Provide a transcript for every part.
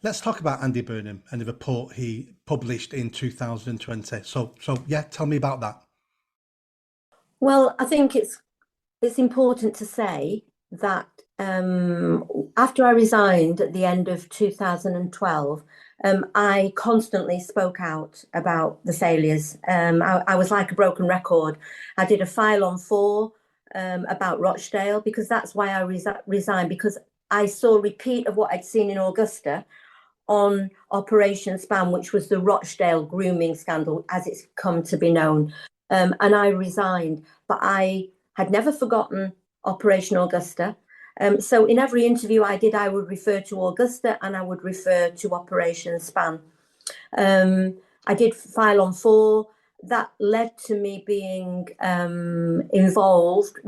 let's talk about Andy Burnham and the report he published in 2020. So yeah, tell me about that. Well, I think it's important to say that after I resigned at the end of 2012, I constantly spoke out about the failures. I was like a broken record. I did a file on 4 about Rochdale, because that's why I resigned, because I saw a repeat of what I'd seen in Augusta on Operation Span, which was the Rochdale grooming scandal, as it's come to be known. And I resigned, but I had never forgotten Operation Augusta. So in every interview I did, I would refer to Augusta and I would refer to Operation Span. I did file on 4. That led to me being involved,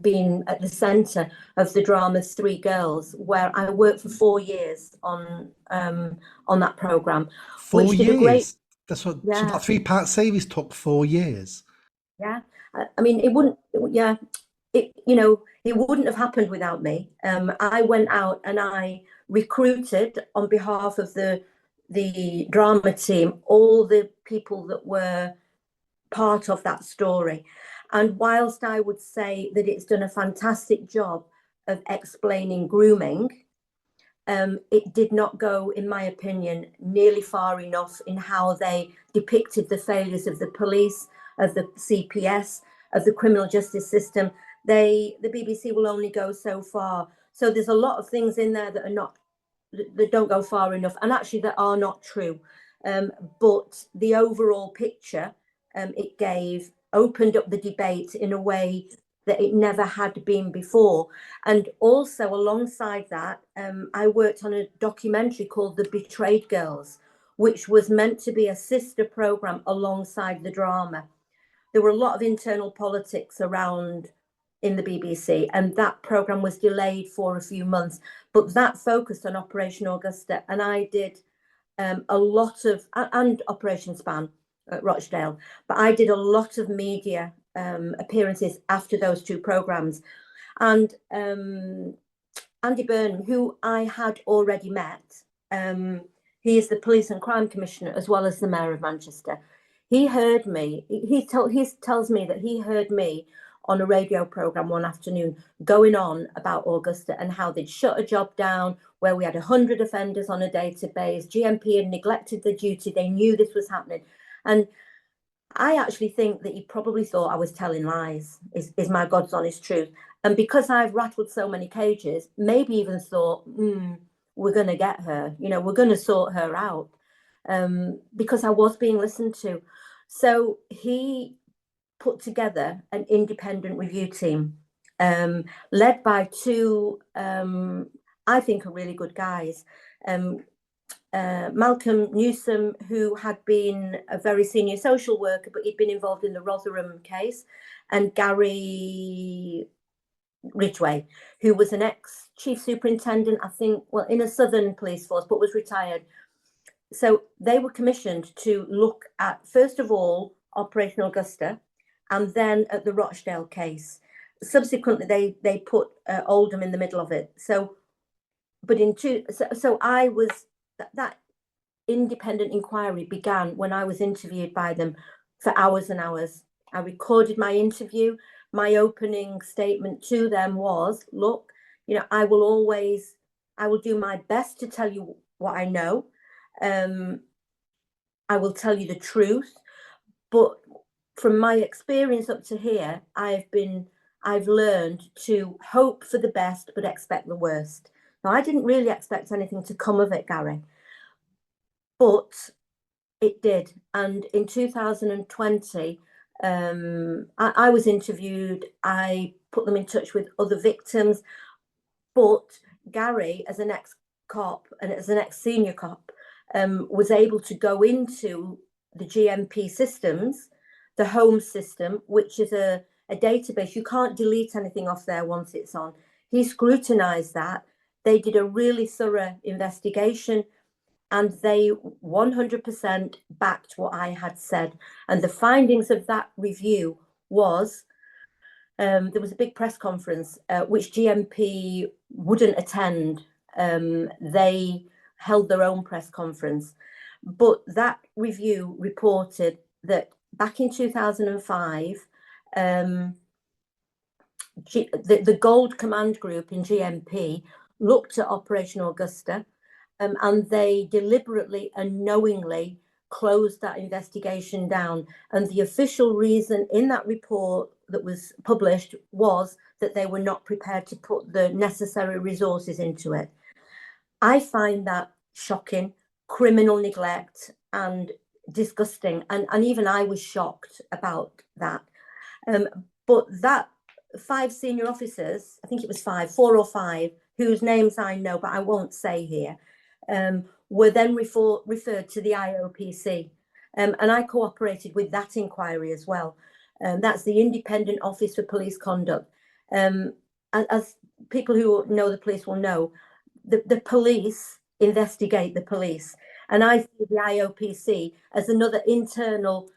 being at the centre of the drama 3 Girls, where I worked for 4 years on that programme. 4 years? That's what, so that 3-part series took 4 years? Yeah. I mean, it wouldn't, it wouldn't have happened without me. I went out and I recruited on behalf of the drama team all the people that were part of that story. And whilst I would say that it's done a fantastic job of explaining grooming, it did not go, in my opinion, nearly far enough in how they depicted the failures of the police, of the CPS, of the criminal justice system. The BBC will only go so far. So there's a lot of things in there that don't go far enough, and actually that are not true. But the overall picture it gave opened up the debate in a way that it never had been before. And also alongside that, I worked on a documentary called The Betrayed Girls, which was meant to be a sister programme alongside the drama. There were a lot of internal politics around in the BBC, and that programme was delayed for a few months, but that focused on Operation Augusta, and I did a lot of, and Operation Span at Rochdale, but I did a lot of media appearances after those 2 programmes. And Andy Burnham, who I had already met, he is the Police and Crime Commissioner as well as the Mayor of Manchester. He heard me, he tells me that he heard me on a radio programme one afternoon going on about Augusta and how they'd shut a job down where we had 100 offenders on a database. GMP had neglected the duty. They knew this was happening. And I actually think that he probably thought I was telling lies, is my God's honest truth. And because I've rattled so many cages, maybe even thought, we're going to get her, we're going to sort her out, because I was being listened to. So he put together an independent review team, led by 2, I think, are really good guys. Malcolm Newsom, who had been a very senior social worker, but he'd been involved in the Rotherham case, and Gary Ridgway, who was an ex-chief superintendent, I think, in a southern police force, but was retired. So they were commissioned to look at, first of all, Operation Augusta, and then at the Rochdale case. Subsequently, they put Oldham in the middle of it. So I was, that independent inquiry began when I was interviewed by them for hours and hours. I recorded my interview. My opening statement to them was, look, I will do my best to tell you what I know. I will tell you the truth, but from my experience up to here, I've learned to hope for the best, but expect the worst. Now, I didn't really expect anything to come of it, Gary, but it did. And in 2020, I was interviewed. I put them in touch with other victims, but Gary, as an ex-cop and as an ex-senior cop, was able to go into the GMP systems, the home system, which is a database. You can't delete anything off there once it's on. He scrutinized that. They did a really thorough investigation, and they 100% backed what I had said. And the findings of that review was, there was a big press conference, which GMP wouldn't attend. They held their own press conference. But that review reported that back in 2005, the Gold Command Group in GMP looked at Operation Augusta, and they deliberately and knowingly closed that investigation down. And the official reason in that report that was published was that they were not prepared to put the necessary resources into it. I find that shocking, criminal neglect, and disgusting. And even I was shocked about that. But that 5 senior officers, I think it was 4 or 5, whose names I know, but I won't say here, were then referred to the IOPC. And I cooperated with that inquiry as well. That's the Independent Office for Police Conduct. As people who know the police will know, the police investigate the police. And I see the IOPC as another internal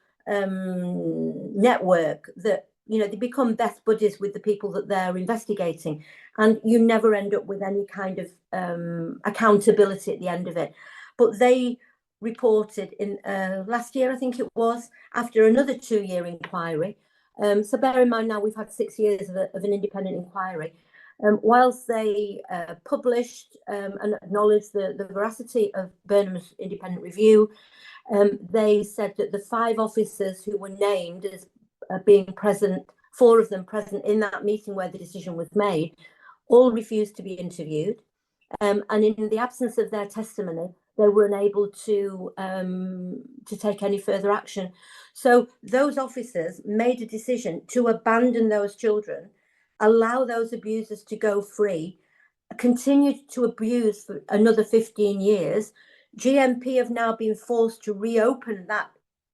network that, you know, they become best buddies with the people that they're investigating, and you never end up with any kind of accountability at the end of it. But they reported in last year, I think it was, after another 2-year inquiry. So bear in mind now we've had 6 years of an independent inquiry. Whilst they published and acknowledged the veracity of Burnham's independent review, they said that the 5 officers who were named as being present, 4 of them present in that meeting where the decision was made, all refused to be interviewed. And in the absence of their testimony, they were unable to take any further action. So those officers made a decision to abandon those children, allow those abusers to go free, continued to abuse for another 15 years. GMP have now been forced to reopen that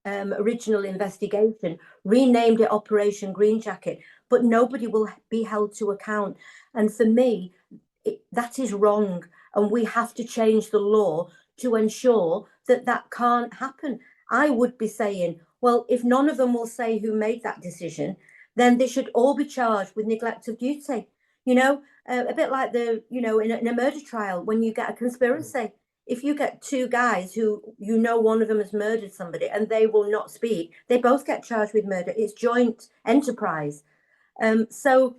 original investigation, renamed it Operation Green Jacket, but nobody will be held to account. And for me, that is wrong. And we have to change the law to ensure that that can't happen. I would be saying, well, if none of them will say who made that decision, then they should all be charged with neglect of duty. You know, a bit like in a murder trial, when you get a conspiracy, if you get 2 guys who, you know, one of them has murdered somebody and they will not speak, they both get charged with murder. It's joint enterprise. So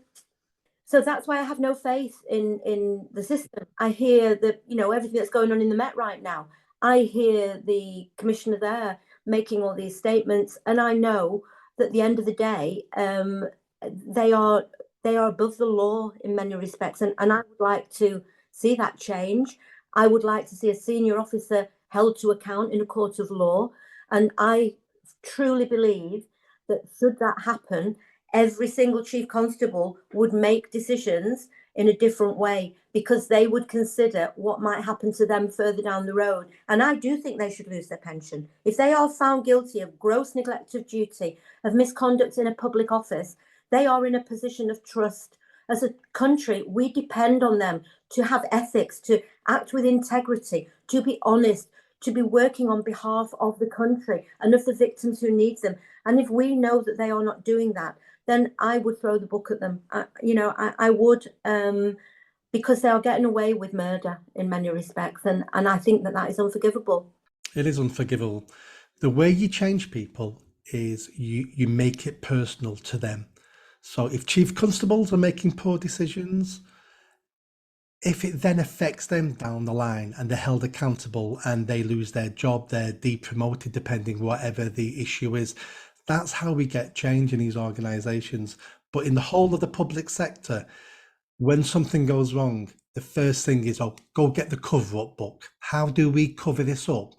that's why I have no faith in the system. I hear that, you know, everything that's going on in the Met right now. I hear the commissioner there making all these statements, and I know that at the end of the day, they are above the law in many respects, and I would like to see that change. I would like to see a senior officer held to account in a court of law, and I truly believe that should that happen, every single chief constable would make decisions in a different way, because they would consider what might happen to them further down the road. And I do think they should lose their pension. If they are found guilty of gross neglect of duty, of misconduct in a public office, they are in a position of trust. As a country, we depend on them to have ethics, to act with integrity, to be honest, to be working on behalf of the country and of the victims who need them. And if we know that they are not doing that, then I would throw the book at them. I would, because they are getting away with murder in many respects. And I think that is unforgivable. It is unforgivable. The way you change people is you make it personal to them. So if chief constables are making poor decisions, if it then affects them down the line and they're held accountable and they lose their job, they're depromoted, depending whatever the issue is, that's how we get change in these organizations. But in the whole of the public sector, when something goes wrong, the first thing is, oh, go get the cover-up book. How do we cover this up?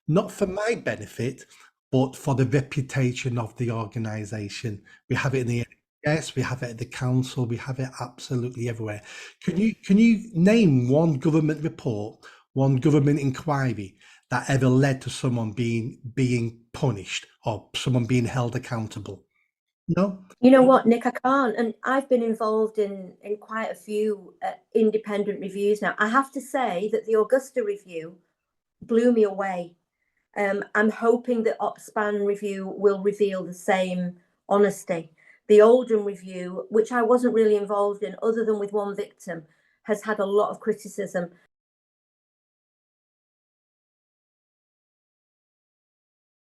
Not for my benefit, but for the reputation of the organization. We have it in the NHS, we have it at the council, we have it absolutely everywhere. Can you name one government report, one government inquiry that ever led to someone being punished or someone being held accountable? No. You know what, Nick, I can't. And I've been involved in quite a few independent reviews now. I have to say that the Augusta review blew me away. I'm hoping that Opspan review will reveal the same honesty. The Oldham review, which I wasn't really involved in other than with one victim, has had a lot of criticism.